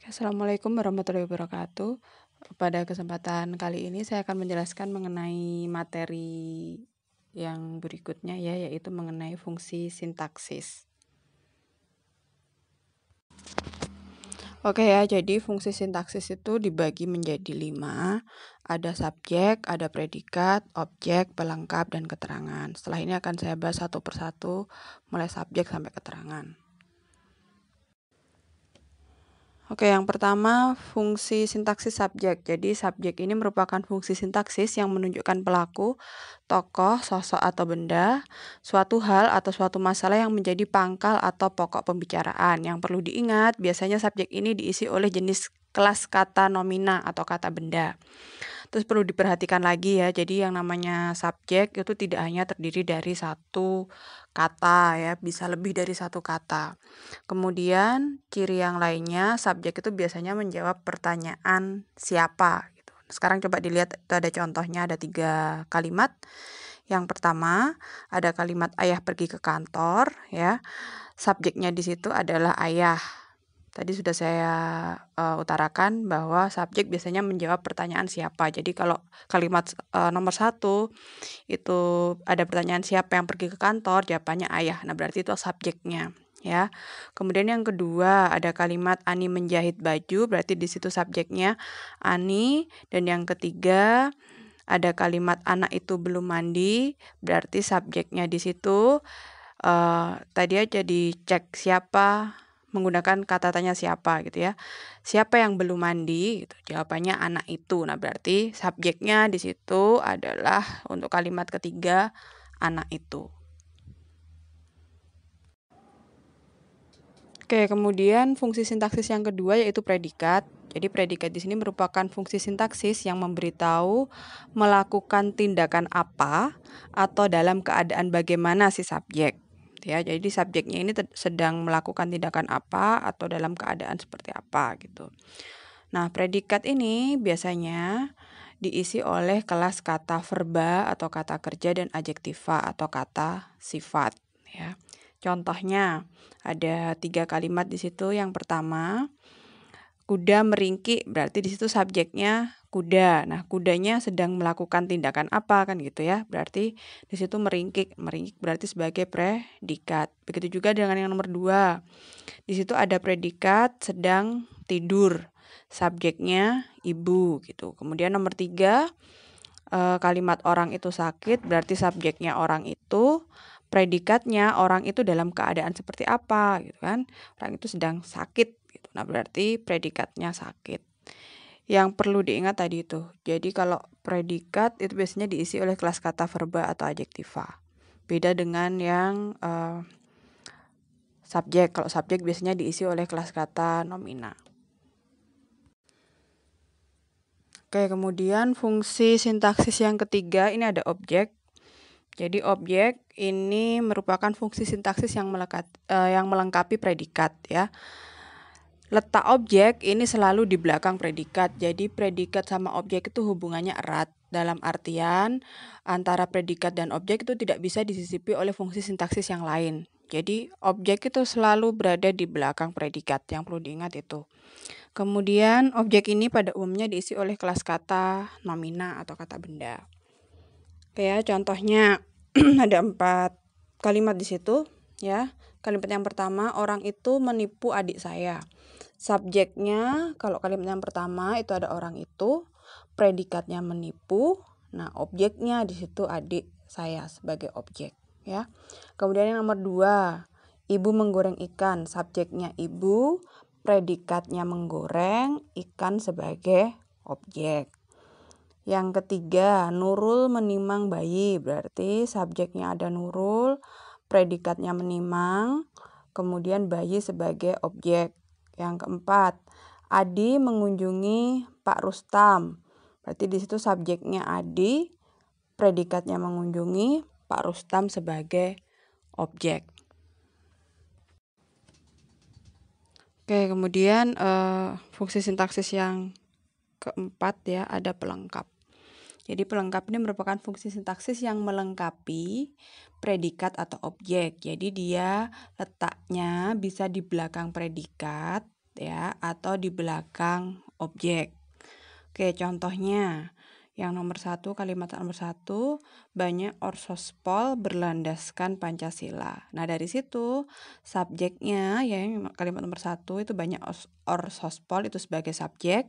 Assalamualaikum warahmatullahi wabarakatuh. Pada kesempatan kali ini saya akan menjelaskan mengenai materi yang berikutnya ya, yaitu mengenai fungsi sintaksis. Oke ya, jadi fungsi sintaksis itu dibagi menjadi 5. Ada subjek, ada predikat, objek, pelengkap, dan keterangan. Setelah ini akan saya bahas satu persatu, mulai subjek sampai keterangan. Oke, yang pertama fungsi sintaksis subjek. Jadi subjek ini merupakan fungsi sintaksis yang menunjukkan pelaku, tokoh, sosok atau benda, suatu hal atau suatu masalah yang menjadi pangkal atau pokok pembicaraan. Yang perlu diingat, biasanya subjek ini diisi oleh jenis kelas kata nomina atau kata benda. Terus perlu diperhatikan lagi ya, jadi yang namanya subjek itu tidak hanya terdiri dari satu kata ya, bisa lebih dari satu kata. Kemudian ciri yang lainnya, subjek itu biasanya menjawab pertanyaan siapa gitu. Sekarang coba dilihat, itu ada contohnya, ada 3 kalimat. Yang pertama ada kalimat ayah pergi ke kantor ya. Subjeknya di situ adalah ayah. Tadi sudah saya utarakan bahwa subjek biasanya menjawab pertanyaan siapa. Jadi kalau kalimat nomor 1 itu ada pertanyaan siapa yang pergi ke kantor, jawabannya ayah. Nah, berarti itu subjeknya ya. Kemudian yang kedua ada kalimat Ani menjahit baju, berarti di situ subjeknya Ani. Dan yang ketiga ada kalimat anak itu belum mandi, berarti subjeknya di situ tadi aja dicek siapa, menggunakan kata tanya siapa gitu ya. Siapa yang belum mandi gitu. Jawabannya anak itu. Nah, berarti subjeknya di situ adalah untuk kalimat ketiga anak itu. Oke, kemudian fungsi sintaksis yang kedua yaitu predikat. Jadi predikat di sini merupakan fungsi sintaksis yang memberitahu melakukan tindakan apa atau dalam keadaan bagaimana si subjek. Ya, jadi subjeknya ini sedang melakukan tindakan apa atau dalam keadaan seperti apa gitu. Nah, predikat ini biasanya diisi oleh kelas kata verba atau kata kerja dan adjektiva atau kata sifat ya. Contohnya ada 3 kalimat di situ. Yang pertama, kuda meringkik, berarti di situ subjeknya kuda. Nah, kudanya sedang melakukan tindakan apa kan gitu ya. Berarti di situ meringkik. Meringkik berarti sebagai predikat. Begitu juga dengan yang nomor 2. Di situ ada predikat sedang tidur. Subjeknya ibu gitu. Kemudian nomor 3, kalimat orang itu sakit, berarti subjeknya orang itu, predikatnya orang itu dalam keadaan seperti apa gitu kan. Orang itu sedang sakit gitu. Nah, berarti predikatnya sakit. Yang perlu diingat tadi itu. Jadi kalau predikat itu biasanya diisi oleh kelas kata verba atau adjektiva. Beda dengan yang subjek. Kalau subjek biasanya diisi oleh kelas kata nomina. Oke, kemudian fungsi sintaksis yang ketiga ini ada objek. Jadi objek ini merupakan fungsi sintaksis yang melengkapi predikat ya. Letak objek ini selalu di belakang predikat. Jadi predikat sama objek itu hubungannya erat. Dalam artian antara predikat dan objek itu tidak bisa disisipi oleh fungsi sintaksis yang lain. Jadi objek itu selalu berada di belakang predikat, yang perlu diingat itu. Kemudian objek ini pada umumnya diisi oleh kelas kata nomina atau kata benda. Oke ya, contohnya ada 4 kalimat di situ ya. Kalimat yang pertama, orang itu menipu adik saya. Subjeknya kalau kalimat yang pertama itu ada orang itu, predikatnya menipu. Nah, objeknya di situ adik saya sebagai objek ya. Kemudian yang nomor 2, ibu menggoreng ikan. Subjeknya ibu, predikatnya menggoreng, ikan sebagai objek. Yang ketiga, Nurul menimang bayi. Berarti subjeknya ada Nurul, predikatnya menimang, kemudian bayi sebagai objek. Yang keempat, Adi mengunjungi Pak Rustam. Berarti di situ subjeknya Adi, predikatnya mengunjungi, Pak Rustam sebagai objek. Oke, kemudian fungsi sintaksis yang keempat ya, ada pelengkap. Jadi pelengkap ini merupakan fungsi sintaksis yang melengkapi predikat atau objek. Jadi dia letaknya bisa di belakang predikat ya atau di belakang objek. Oke, contohnya yang nomor 1, kalimat nomor 1, banyak orsospol berlandaskan Pancasila. Nah, dari situ subjeknya ya kalimat nomor 1 itu banyak orsospol itu sebagai subjek.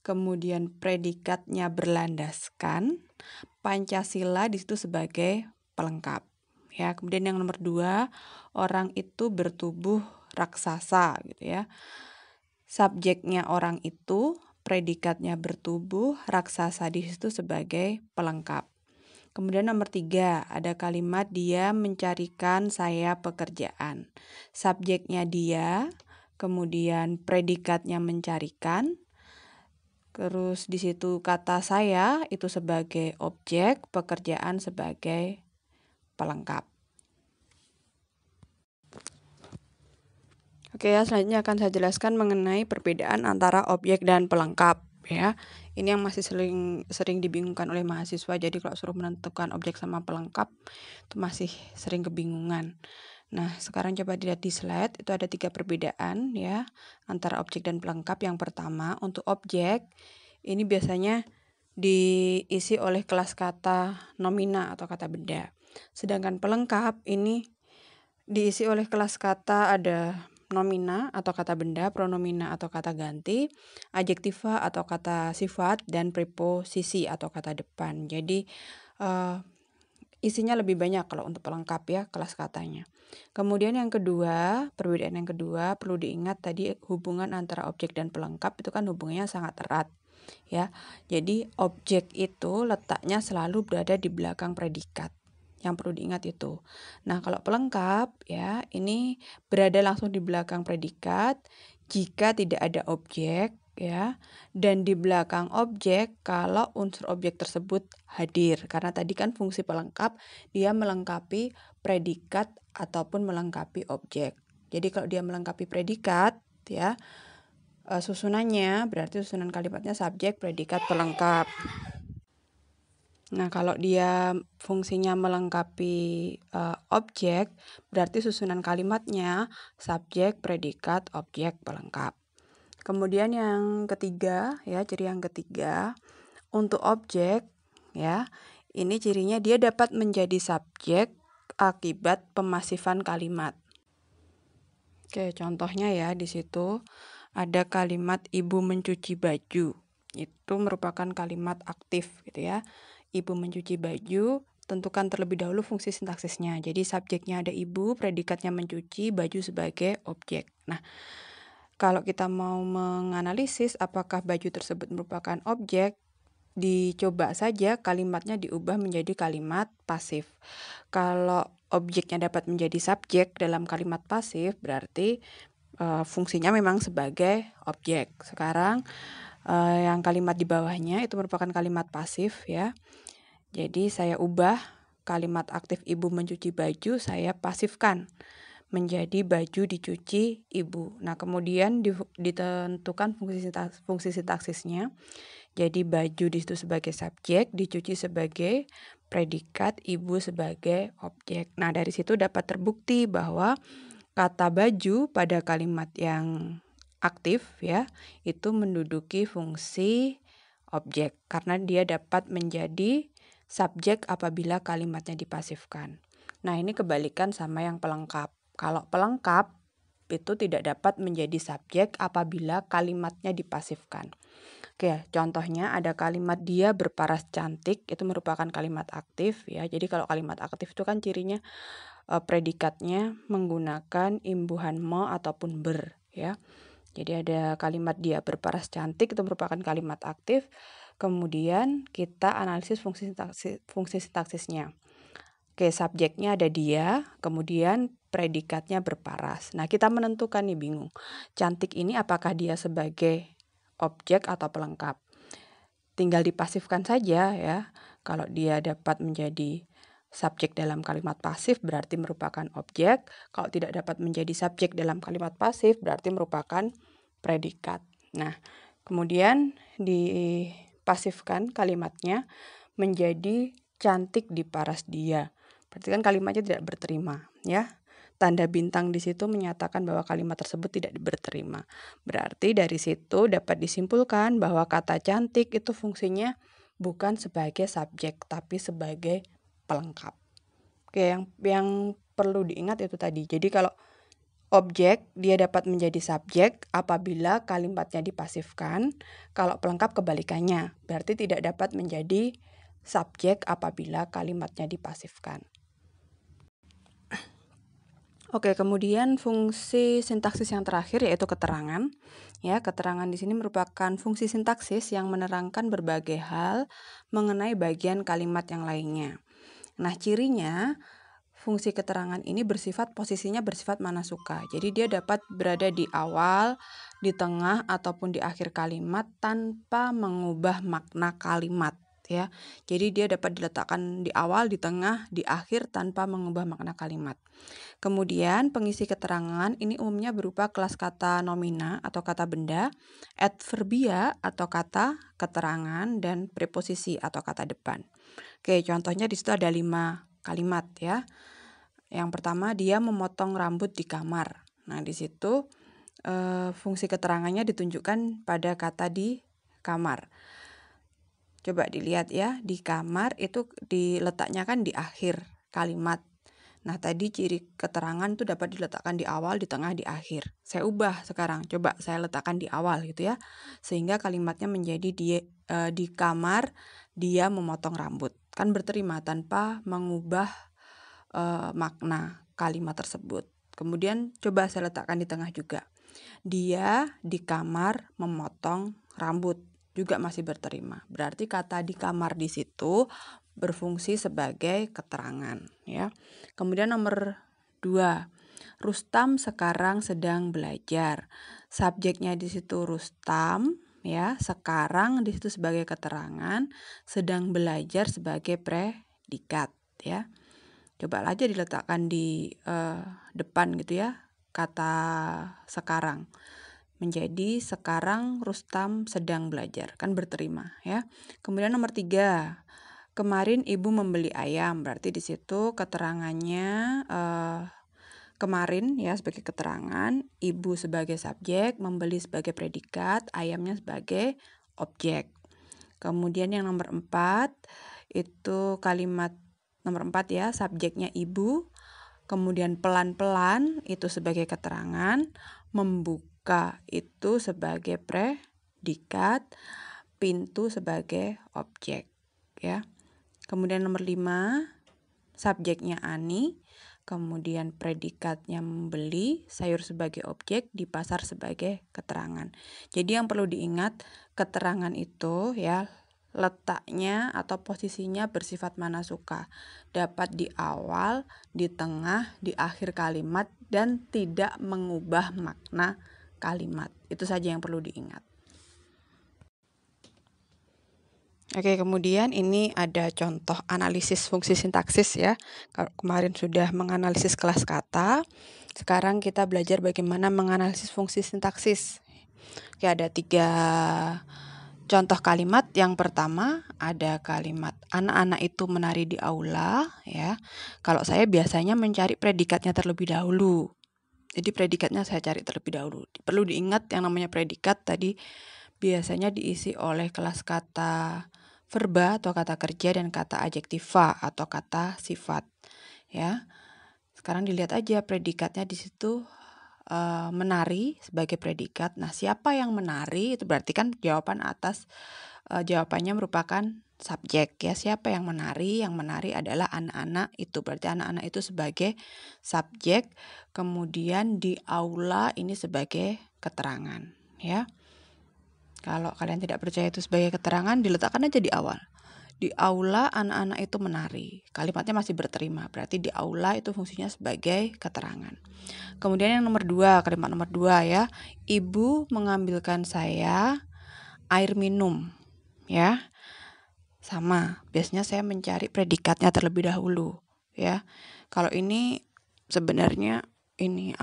Kemudian predikatnya berlandaskan, Pancasila di situ sebagai pelengkap. Ya, kemudian yang nomor 2, orang itu bertubuh raksasa gitu ya. Subjeknya orang itu, predikatnya bertubuh, raksasa di situ sebagai pelengkap. Kemudian nomor 3, ada kalimat dia mencarikan saya pekerjaan. Subjeknya dia, kemudian predikatnya mencarikan, terus di situ kata saya itu sebagai objek, pekerjaan sebagai pelengkap. Oke ya, selanjutnya akan saya jelaskan mengenai perbedaan antara objek dan pelengkap ya. Ini yang masih sering dibingungkan oleh mahasiswa. Jadi kalau suruh menentukan objek sama pelengkap itu masih sering kebingungan. Nah, sekarang coba dilihat di slide, itu ada 3 perbedaan ya antara objek dan pelengkap. Yang pertama, untuk objek ini biasanya diisi oleh kelas kata nomina atau kata benda. Sedangkan pelengkap ini diisi oleh kelas kata ada nomina atau kata benda, pronomina atau kata ganti, adjektiva atau kata sifat, dan preposisi atau kata depan. Jadi isinya lebih banyak kalau untuk pelengkap ya kelas katanya. Kemudian yang kedua, perbedaan yang kedua perlu diingat tadi hubungan antara objek dan pelengkap itu kan hubungannya sangat erat ya. Jadi objek itu letaknya selalu berada di belakang predikat. Yang perlu diingat itu. Nah, kalau pelengkap ya, ini berada langsung di belakang predikat jika tidak ada objek ya, dan di belakang objek kalau unsur objek tersebut hadir. Karena tadi kan fungsi pelengkap dia melengkapi predikat ataupun melengkapi objek. Jadi kalau dia melengkapi predikat ya, susunannya berarti susunan kalimatnya subjek, predikat, pelengkap. Nah, kalau dia fungsinya melengkapi objek, berarti susunan kalimatnya subjek, predikat, objek, pelengkap. Kemudian yang ketiga, ya, ciri yang ketiga, untuk objek, ya, ini cirinya dia dapat menjadi subjek akibat pemasifan kalimat. Oke, contohnya ya di situ ada kalimat ibu mencuci baju. Itu merupakan kalimat aktif gitu ya. Ibu mencuci baju, tentukan terlebih dahulu fungsi sintaksisnya. Jadi subjeknya ada ibu, predikatnya mencuci, baju sebagai objek. Nah, kalau kita mau menganalisis apakah baju tersebut merupakan objek, dicoba saja kalimatnya diubah menjadi kalimat pasif. Kalau objeknya dapat menjadi subjek dalam kalimat pasif, berarti fungsinya memang sebagai objek. Sekarang yang kalimat di bawahnya itu merupakan kalimat pasif ya. Jadi saya ubah kalimat aktif ibu mencuci baju, saya pasifkan menjadi baju dicuci ibu. Nah, kemudian ditentukan fungsi sintaksisnya. Jadi baju di situ sebagai subjek, dicuci sebagai predikat, ibu sebagai objek. Nah, dari situ dapat terbukti bahwa kata baju pada kalimat yang aktif ya, itu menduduki fungsi objek karena dia dapat menjadi subjek apabila kalimatnya dipasifkan. Nah, ini kebalikan sama yang pelengkap. Kalau pelengkap itu tidak dapat menjadi subjek apabila kalimatnya dipasifkan. Oke, contohnya ada kalimat dia berparas cantik, itu merupakan kalimat aktif ya. Jadi kalau kalimat aktif itu kan cirinya predikatnya menggunakan imbuhan me ataupun ber ya. Jadi ada kalimat dia berparas cantik itu merupakan kalimat aktif. Kemudian kita analisis fungsi sintaksisnya. Oke, subjeknya ada dia, kemudian predikatnya berparas. Nah, kita menentukan nih bingung. Cantik ini apakah dia sebagai objek atau pelengkap? Tinggal dipasifkan saja ya. Kalau dia dapat menjadi subjek dalam kalimat pasif berarti merupakan objek. Kalau tidak dapat menjadi subjek dalam kalimat pasif berarti merupakan predikat. Nah, kemudian dipasifkan kalimatnya menjadi cantik diparas dia. Berarti kan kalimatnya tidak berterima ya. tanda bintang di situ menyatakan bahwa kalimat tersebut tidak berterima. Berarti dari situ dapat disimpulkan bahwa kata cantik itu fungsinya bukan sebagai subjek tapi sebagai pelengkap. Oke, yang perlu diingat itu tadi. Jadi kalau objek dia dapat menjadi subjek apabila kalimatnya dipasifkan. Kalau pelengkap kebalikannya, berarti tidak dapat menjadi subjek apabila kalimatnya dipasifkan. Oke, kemudian fungsi sintaksis yang terakhir yaitu keterangan. Ya, keterangan di sini merupakan fungsi sintaksis yang menerangkan berbagai hal mengenai bagian kalimat yang lainnya. Nah, cirinya fungsi keterangan ini posisinya bersifat manasuka. Jadi dia dapat berada di awal, di tengah, ataupun di akhir kalimat tanpa mengubah makna kalimat. Ya, jadi dia dapat diletakkan di awal, di tengah, di akhir tanpa mengubah makna kalimat. Kemudian pengisi keterangan ini umumnya berupa kelas kata nomina atau kata benda, adverbia atau kata keterangan, dan preposisi atau kata depan. Oke, contohnya di situ ada 5 kalimat ya. Yang pertama, dia memotong rambut di kamar. Nah, di situ fungsi keterangannya ditunjukkan pada kata di kamar. Coba dilihat ya, di kamar itu diletaknya kan di akhir kalimat. Nah, tadi ciri keterangan itu dapat diletakkan di awal, di tengah, di akhir. Saya ubah sekarang, coba saya letakkan di awal gitu ya. Sehingga kalimatnya menjadi di kamar dia memotong rambut. Kan berterima tanpa mengubah makna kalimat tersebut. Kemudian coba saya letakkan di tengah juga. Dia di kamar memotong rambut, juga masih berterima. Berarti kata di kamar di situ berfungsi sebagai keterangan ya. Kemudian nomor 2, Rustam sekarang sedang belajar. Subjeknya di situ Rustam ya, sekarang di situ sebagai keterangan, sedang belajar sebagai predikat ya. Coba aja diletakkan di depan gitu ya, kata sekarang. Menjadi sekarang Rustam sedang belajar, kan berterima ya. Kemudian nomor 3, kemarin ibu membeli ayam, berarti di situ keterangannya kemarin ya sebagai keterangan, ibu sebagai subjek, membeli sebagai predikat, ayamnya sebagai objek. Kemudian yang nomor 4 itu kalimat nomor 4 ya, subjeknya ibu, kemudian pelan-pelan itu sebagai keterangan, membuka itu sebagai predikat, pintu sebagai objek ya. Kemudian nomor 5, subjeknya Ani, kemudian predikatnya membeli, sayur sebagai objek, di pasar sebagai keterangan. Jadi yang perlu diingat, keterangan itu ya letaknya atau posisinya bersifat manasuka. Dapat di awal, di tengah, di akhir kalimat, dan tidak mengubah makna kalimat. Itu saja yang perlu diingat. Oke, kemudian ini ada contoh analisis fungsi sintaksis ya. Kemarin sudah menganalisis kelas kata, sekarang kita belajar bagaimana menganalisis fungsi sintaksis. Oke, ada 3 contoh kalimat. Yang pertama ada kalimat anak-anak itu menari di aula ya. Kalau saya biasanya mencari predikatnya terlebih dahulu. Jadi predikatnya saya cari terlebih dahulu. Perlu diingat yang namanya predikat tadi biasanya diisi oleh kelas kata verba atau kata kerja dan kata adjektiva atau kata sifat ya. Sekarang dilihat aja predikatnya di situ menari sebagai predikat. Nah, siapa yang menari itu berarti kan jawaban atas jawabannya merupakan subjek ya. Siapa yang menari? Yang menari adalah anak-anak itu. Berarti anak-anak itu sebagai subjek. Kemudian di aula ini sebagai keterangan ya. Kalau kalian tidak percaya itu sebagai keterangan, diletakkan aja di awal. Di aula anak-anak itu menari. Kalimatnya masih berterima. Berarti di aula itu fungsinya sebagai keterangan. Kemudian yang nomor 2, kalimat nomor 2 ya. Ibu mengambilkan saya air minum. Ya. Sama. Biasanya saya mencari predikatnya terlebih dahulu. Ya. Kalau ini sebenarnya ini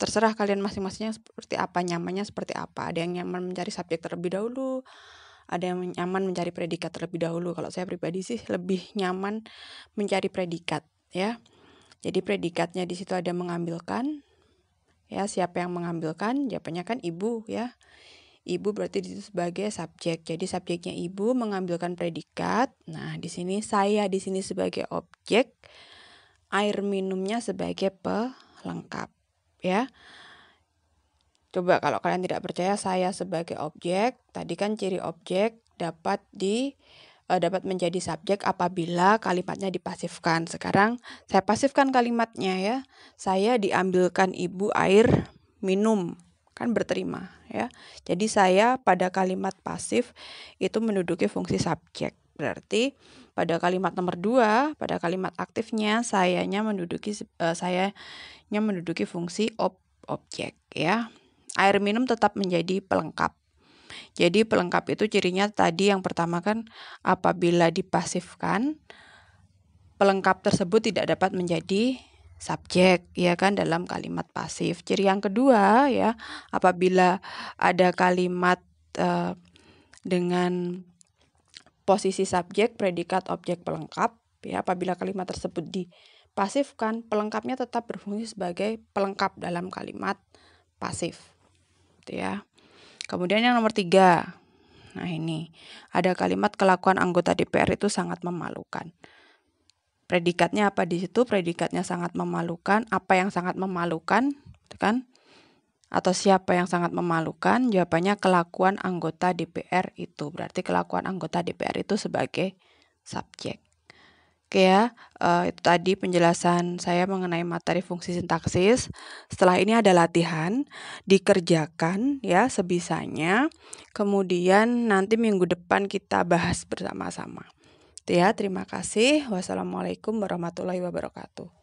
terserah kalian masing-masingnya seperti apa, nyamannya seperti apa. Ada yang nyaman mencari subjek terlebih dahulu, ada yang nyaman mencari predikat terlebih dahulu. Kalau saya pribadi sih lebih nyaman mencari predikat ya. Jadi predikatnya di situ ada mengambilkan. Ya, siapa yang mengambilkan? Jawabannya kan ibu ya. Ibu berarti di situ sebagai subjek. Jadi subjeknya ibu mengambilkan predikat. Nah, di sini saya di sini sebagai objek. Air minumnya sebagai pelengkap ya. Coba kalau kalian tidak percaya, saya sebagai objek, tadi kan ciri objek dapat menjadi subjek apabila kalimatnya dipasifkan. Sekarang saya pasifkan kalimatnya ya. Saya diambilkan ibu air minum, kan berterima ya. Jadi saya pada kalimat pasif itu menduduki fungsi subjek. Berarti pada kalimat nomor 2, pada kalimat aktifnya sayanya menduduki fungsi objek ya. Air minum tetap menjadi pelengkap. Jadi pelengkap itu cirinya tadi yang pertama kan apabila dipasifkan, pelengkap tersebut tidak dapat menjadi subjek ya kan dalam kalimat pasif. Ciri yang kedua ya, apabila ada kalimat dengan posisi subjek, predikat, objek, pelengkap ya, apabila kalimat tersebut dipasifkan, pelengkapnya tetap berfungsi sebagai pelengkap dalam kalimat pasif. Ya. Kemudian yang nomor 3. Nah, ini ada kalimat kelakuan anggota DPR itu sangat memalukan. Predikatnya apa di situ? Predikatnya sangat memalukan. Apa yang sangat memalukan? Kan? Atau siapa yang sangat memalukan? Jawabannya kelakuan anggota DPR itu. Berarti kelakuan anggota DPR itu sebagai subjek. Oke ya, itu tadi penjelasan saya mengenai materi fungsi sintaksis. Setelah ini ada latihan, dikerjakan ya sebisanya. Kemudian nanti minggu depan kita bahas bersama-sama. Ya, terima kasih. Wassalamualaikum warahmatullahi wabarakatuh.